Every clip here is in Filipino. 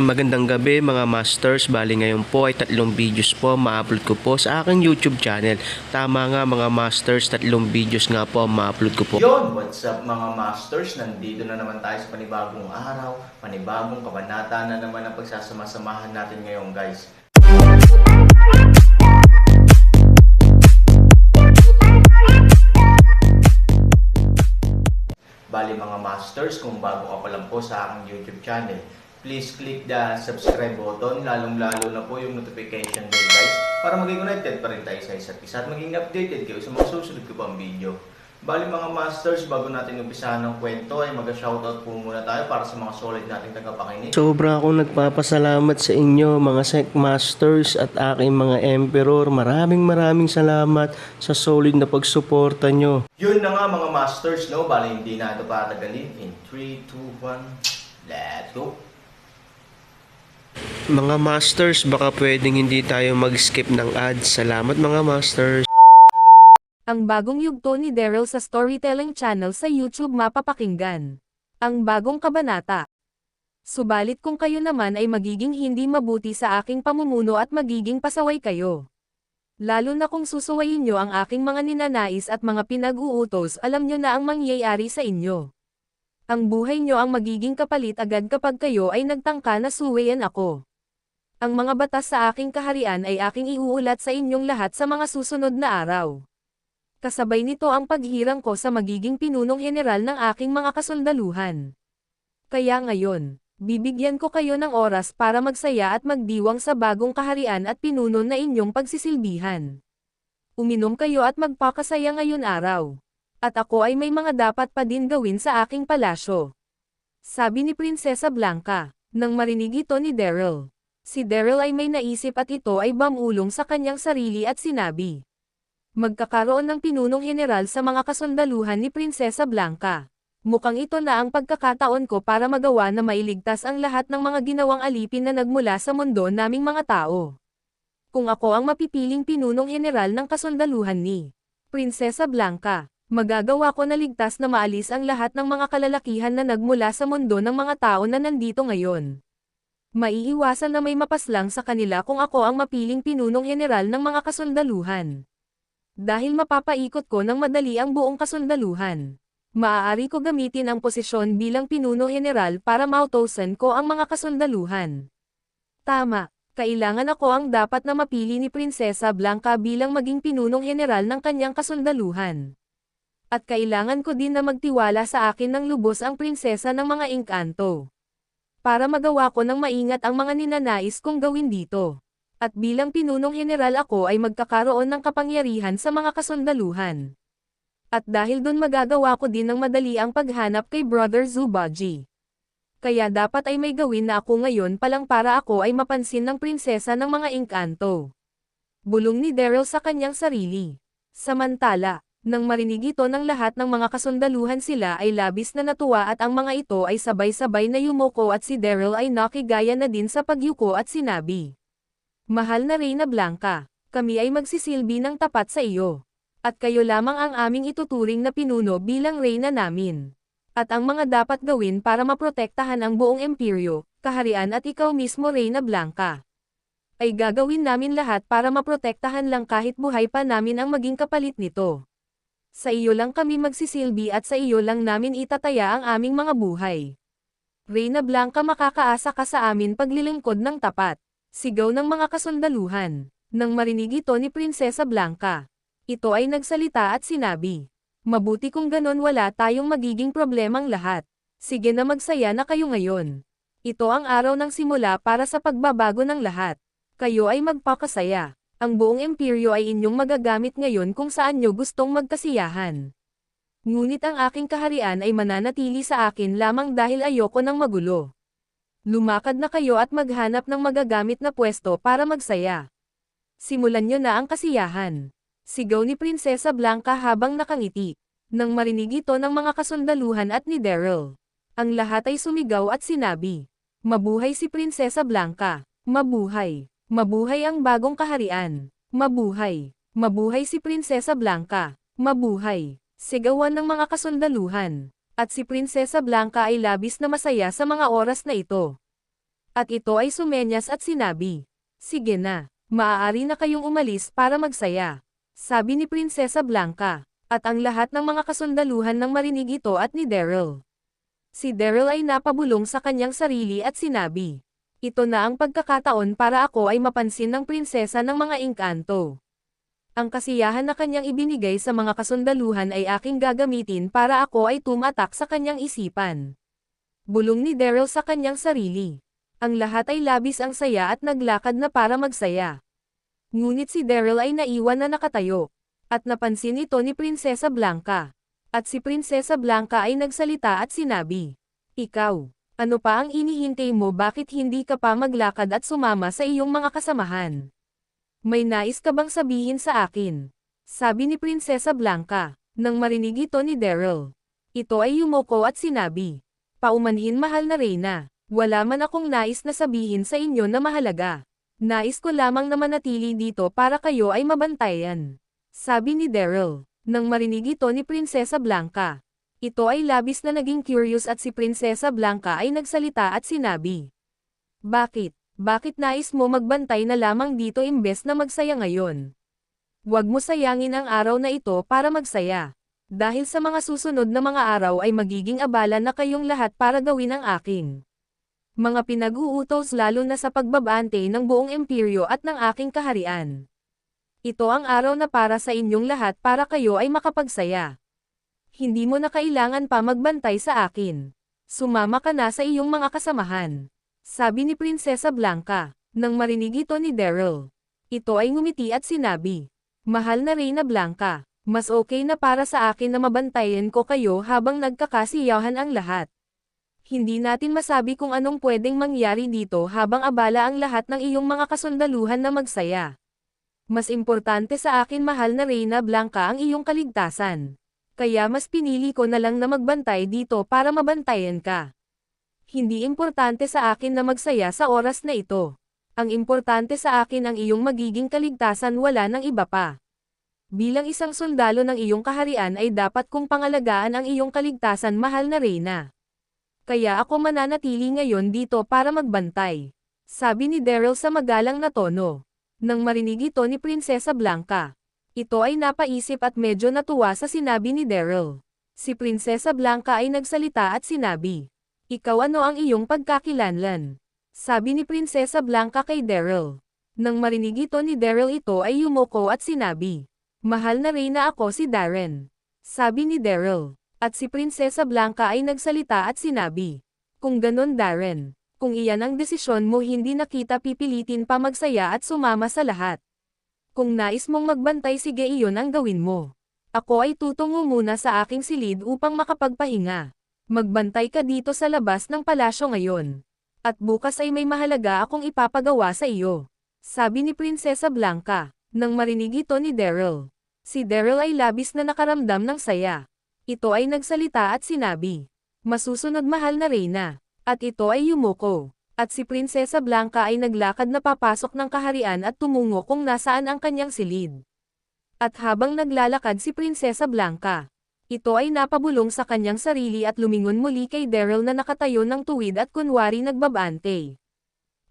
Magandang gabi mga masters, bali ngayon po ay 3 videos po ma-upload ko po sa aking YouTube channel. Tama nga mga masters, 3 videos nga po ma-upload ko po. Yon, what's up mga masters? Nandito na naman tayo sa panibagong araw, panibagong kabanata na naman ang pagsasama-samahan natin ngayon guys. Bali mga masters, kung bago ka pa lang po sa aking YouTube channel, please click the subscribe button, lalong-lalo na po yung notification bell guys, para maging connected pa rin tayo sa isa't isa at maging updated kayo sa mga susunod ko pang video. Bali mga masters, bago natin umpisahan ng kwento ay mag-shoutout po muna tayo para sa mga solid nating tagapakinig. Sobra akong nagpapasalamat sa inyo mga Sec Masters at aking mga Emperor. Maraming salamat sa solid na pagsuporta nyo. Yun na nga mga masters, no? Bali hindi na ito patagalin. In 3, 2, 1, let's go! Mga masters, baka pwedeng hindi tayo mag-skip ng ads. Salamat mga masters. Ang bagong yugto ni Daryl sa Storytelling Channel sa YouTube mapapakinggan. Ang bagong kabanata. Subalit kung kayo naman ay magiging hindi mabuti sa aking pamumuno at magiging pasaway kayo. Lalo na kung susuwayin nyo ang aking mga ninanais at mga pinag-uutos, alam nyo na ang mangyayari sa inyo. Ang buhay nyo ang magiging kapalit agad kapag kayo ay nagtangka na suwayan ako. Ang mga batas sa aking kaharian ay aking iuulat sa inyong lahat sa mga susunod na araw. Kasabay nito ang paghirang ko sa magiging pinunong general ng aking mga kasundaluhan. Kaya ngayon, bibigyan ko kayo ng oras para magsaya at magdiwang sa bagong kaharian at pinuno na inyong pagsisilbihan. Uminom kayo at magpakasaya ngayon araw. At ako ay may mga dapat pa din gawin sa aking palasyo. Sabi ni Prinsesa Blanca, nang marinig ito ni Daryl. Si Daryl ay may naisip at ito ay bamulong sa kanyang sarili at sinabi. Magkakaroon ng pinunong general sa mga kasundaluhan ni Prinsesa Blanca. Mukhang ito na ang pagkakataon ko para magawa na mailigtas ang lahat ng mga ginawang alipin na nagmula sa mundo naming mga tao. Kung ako ang mapipiling pinunong general ng kasundaluhan ni Prinsesa Blanca, magagawa ko na ligtas na maalis ang lahat ng mga kalalakihan na nagmula sa mundo ng mga tao na nandito ngayon. Maiiwasan na may mapaslang sa kanila kung ako ang mapiling pinunong general ng mga kasundaluhan. Dahil mapapaikot ko ng madali ang buong kasundaluhan. Maaari ko gamitin ang posisyon bilang pinuno general para mautosan ko ang mga kasundaluhan. Tama, kailangan ako ang dapat na mapili ni Prinsesa Blanca bilang maging pinunong general ng kanyang kasundaluhan. At kailangan ko din na magtiwala sa akin ng lubos ang prinsesa ng mga engkanto. Para magawa ko ng maingat ang mga ninanais kong gawin dito. At bilang pinunong general ako ay magkakaroon ng kapangyarihan sa mga kasundaluhan. At dahil dun magagawa ko din ng madali ang paghanap kay Brother Zubaji. Kaya dapat ay may gawin na ako ngayon pa lang para ako ay mapansin ng prinsesa ng mga engkanto. Bulong ni Daryl sa kanyang sarili. Samantala, nang marinig ito ng lahat ng mga kasundaluhan sila ay labis na natuwa at ang mga ito ay sabay-sabay na yumuko at si Daryl ay nakigaya na din sa pagyuko at sinabi. Mahal na Reyna Blanca, kami ay magsisilbi ng tapat sa iyo. At kayo lamang ang aming ituturing na pinuno bilang reyna namin. At ang mga dapat gawin para maprotektahan ang buong imperyo, kaharian at ikaw mismo Reyna Blanca. Ay gagawin namin lahat para maprotektahan lang kahit buhay pa namin ang maging kapalit nito. Sa iyo lang kami magsisilbi at sa iyo lang namin itataya ang aming mga buhay. Reyna Blanca, makakaasa ka sa amin paglilingkod ng tapat. Sigaw ng mga kasundaluhan. Nang marinig ito ni Prinsesa Blanca, ito ay nagsalita at sinabi. Mabuti kung ganon, wala tayong magiging problemang lahat. Sige na, magsaya na kayo ngayon. Ito ang araw ng simula para sa pagbabago ng lahat. Kayo ay magpakasaya. Ang buong imperyo ay inyong magagamit ngayon kung saan nyo gustong magkasiyahan. Ngunit ang aking kaharian ay mananatili sa akin lamang dahil ayoko ng magulo. Lumakad na kayo at maghanap ng magagamit na pwesto para magsaya. Simulan nyo na ang kasiyahan. Sigaw ni Prinsesa Blanca habang nakangiti. Nang marinig ito ng mga kasundaluhan at ni Daryl, ang lahat ay sumigaw at sinabi. Mabuhay si Prinsesa Blanca. Mabuhay. Mabuhay ang bagong kaharian. Mabuhay. Mabuhay si Prinsesa Blanca. Mabuhay. Sigawan ng mga kasundaluhan. At si Prinsesa Blanca ay labis na masaya sa mga oras na ito. At ito ay sumenyas at sinabi, "Sige na, maaari na kayong umalis para magsaya," sabi ni Prinsesa Blanca. At ang lahat ng mga kasundaluhan nang marinig ito at ni Daryl. Si Daryl ay napabulong sa kanyang sarili at sinabi, "Ito na ang pagkakataon para ako ay mapansin ng prinsesa ng mga engkanto. Ang kasiyahan na kanyang ibinigay sa mga kasundaluhan ay aking gagamitin para ako ay tumatak sa kanyang isipan." Bulong ni Daryl sa kanyang sarili. Ang lahat ay labis ang saya at naglakad na para magsaya. Ngunit si Daryl ay naiwan na nakatayo. At napansin ito ni Prinsesa Blanca. At si Prinsesa Blanca ay nagsalita at sinabi, "Ikaw, ano pa ang inihintay mo, bakit hindi ka pa maglakad at sumama sa iyong mga kasamahan? May nais ka bang sabihin sa akin?" Sabi ni Prinsesa Blanca. Nang marinig ito ni Daryl, ito ay yumoko at sinabi, "Paumanhin, mahal na Reyna, wala man akong nais na sabihin sa inyo na mahalaga. Nais ko lamang na manatili dito para kayo ay mabantayan," sabi ni Daryl. Nang marinig ito ni Prinsesa Blanca, ito ay labis na naging curious at si Prinsesa Blanca ay nagsalita at sinabi, "Bakit? Bakit nais mo magbantay na lamang dito imbes na magsaya ngayon? Huwag mo sayangin ang araw na ito para magsaya. Dahil sa mga susunod na mga araw ay magiging abala na kayong lahat para gawin ang aking mga pinag-uutos, lalo na sa pagbabante ng buong imperyo at ng aking kaharian. Ito ang araw na para sa inyong lahat para kayo ay makapagsaya. Hindi mo na kailangan pa magbantay sa akin. Sumama ka na sa iyong mga kasamahan," sabi ni Prinsesa Blanca. Nang marinig ito ni Daryl, ito ay ngumiti at sinabi, "Mahal na Reyna Blanca, mas okay na para sa akin na mabantayan ko kayo habang nagkakasiyahan ang lahat. Hindi natin masabi kung anong pwedeng mangyari dito habang abala ang lahat ng iyong mga kasundaluhan na magsaya. Mas importante sa akin, mahal na Reyna Blanca, ang iyong kaligtasan. Kaya mas pinili ko na lang na magbantay dito para mabantayan ka. Hindi importante sa akin na magsaya sa oras na ito. Ang importante sa akin ang iyong magiging kaligtasan, wala nang iba pa. Bilang isang sundalo ng iyong kaharian ay dapat kong pangalagaan ang iyong kaligtasan, mahal na Reyna. Kaya ako mananatili ngayon dito para magbantay," sabi ni Daryl sa magalang na tono. Nang marinig ito ni Prinsesa Blanca, ito ay napaisip at medyo natuwa sa sinabi ni Daryl. Si Prinsesa Blanca ay nagsalita at sinabi, "Ikaw, ano ang iyong pagkakilanlan?" sabi ni Prinsesa Blanca kay Daryl. Nang marinig ito ni Daryl, ito ay yumoko at sinabi, "Mahal na Reyna, ako si Darren," sabi ni Daryl. At si Prinsesa Blanca ay nagsalita at sinabi, "Kung ganon Darren, kung iyan ang desisyon mo, hindi na kita pipilitin pa magsaya at sumama sa lahat. Kung nais mong magbantay, sige, iyon ang gawin mo. Ako ay tutungo muna sa aking silid upang makapagpahinga. Magbantay ka dito sa labas ng palasyo ngayon. At bukas ay may mahalaga akong ipapagawa sa iyo," sabi ni Prinsesa Blanca. Nang marinig ito ni Daryl, si Daryl ay labis na nakaramdam ng saya. Ito ay nagsalita at sinabi, "Masusunod, mahal na Reyna." At ito ay yumoko. At si Prinsesa Blanca ay naglakad na papasok ng kaharian at tumungo kung nasaan ang kanyang silid. At habang naglalakad si Prinsesa Blanca, ito ay napabulong sa kanyang sarili at lumingon muli kay Daryl na nakatayo ng tuwid at kunwari nagbabante.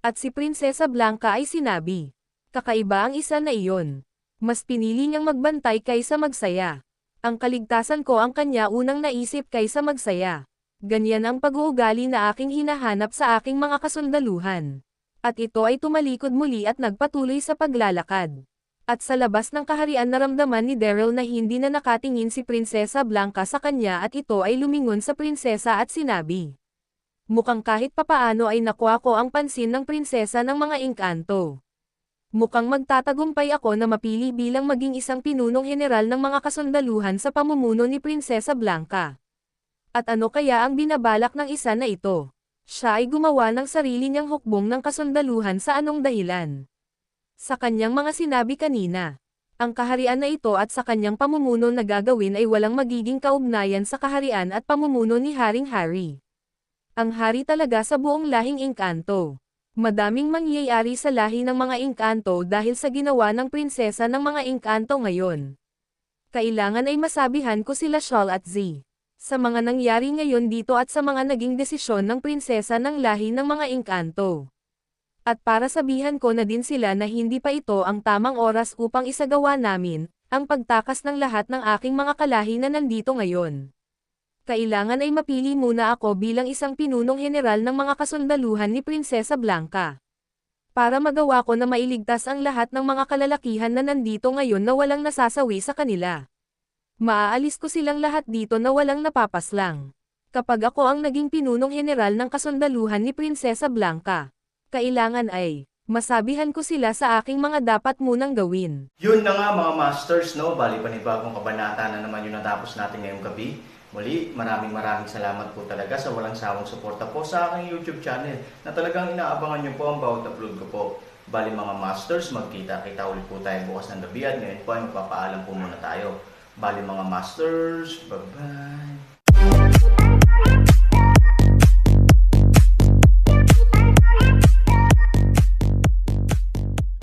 At si Prinsesa Blanca ay sinabi, "Kakaiba ang isa na iyon. Mas pinili niyang magbantay kaysa magsaya. Ang kaligtasan ko ang kanya unang naisip kaysa magsaya. Ganyan ang pag-uugali na aking hinahanap sa aking mga kasundaluhan." At ito ay tumalikod muli at nagpatuloy sa paglalakad. At sa labas ng kaharian, naramdaman ni Daryl na hindi na nakatingin si Prinsesa Blanca sa kanya at ito ay lumingon sa prinsesa at sinabi, "Mukhang kahit papaano ay nakuha ko ang pansin ng prinsesa ng mga engkanto. Mukhang magtatagumpay ako na mapili bilang maging isang pinunong heneral ng mga kasundaluhan sa pamumuno ni Prinsesa Blanca. At ano kaya ang binabalak ng isa na ito? Siya ay gumawa ng sarili niyang hukbong ng kasundaluhan sa anong dahilan?" Sa kanyang mga sinabi kanina, ang kaharian na ito at sa kanyang pamumuno na gagawin ay walang magiging kaugnayan sa kaharian at pamumuno ni Haring Harry. Ang hari talaga sa buong lahing engkanto. Madaming mangyayari sa lahi ng mga engkanto dahil sa ginawa ng prinsesa ng mga engkanto ngayon. Kailangan ay masabihan ko sila Shawl at Z. sa mga nangyari ngayon dito at sa mga naging desisyon ng prinsesa ng lahi ng mga Engkanto. At para sabihan ko na din sila na hindi pa ito ang tamang oras upang isagawa namin, ang pagtakas ng lahat ng aking mga kalahi na nandito ngayon. Kailangan ay mapili muna ako bilang isang pinunong general ng mga kasundaluhan ni Prinsesa Blanca. Para magawa ko na mailigtas ang lahat ng mga kalalakihan na nandito ngayon na walang nasasawi sa kanila. Maaalis ko silang lahat dito na walang napapaslang. Kapag ako ang naging pinunong general ng kasundaluhan ni Prinsesa Blanca, kailangan ay masabihan ko sila sa aking mga dapat munang gawin. Yun na nga mga masters, no? Bali panibagong kabanata na naman yung natapos natin ngayong gabi. Muli, maraming salamat po talaga sa walang sawang suporta po sa aking YouTube channel na talagang inaabangan nyo po ang bawat upload ko po. Bali mga masters, magkita-kita ulit po tayo bukas ng gabi at ngayon po ay magpapaalam po muna tayo. Bali mga masters, bye-bye!